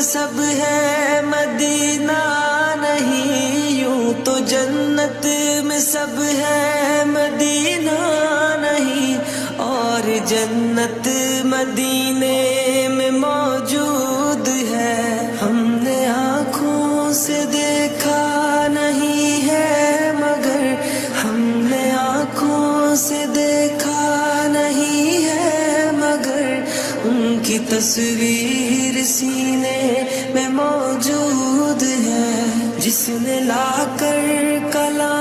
سب ہے مدینہ نہیں، یوں تو جنت میں سب ہے مدینہ نہیں، اور جنت مدینے میں موجود ہے، ہم نے آنکھوں سے دیکھا نہیں ہے مگر، ہم نے آنکھوں سے دیکھا نہیں ہے مگر، ان کی تصویر سینے میں موجود ہے، جس نے لا کر کلام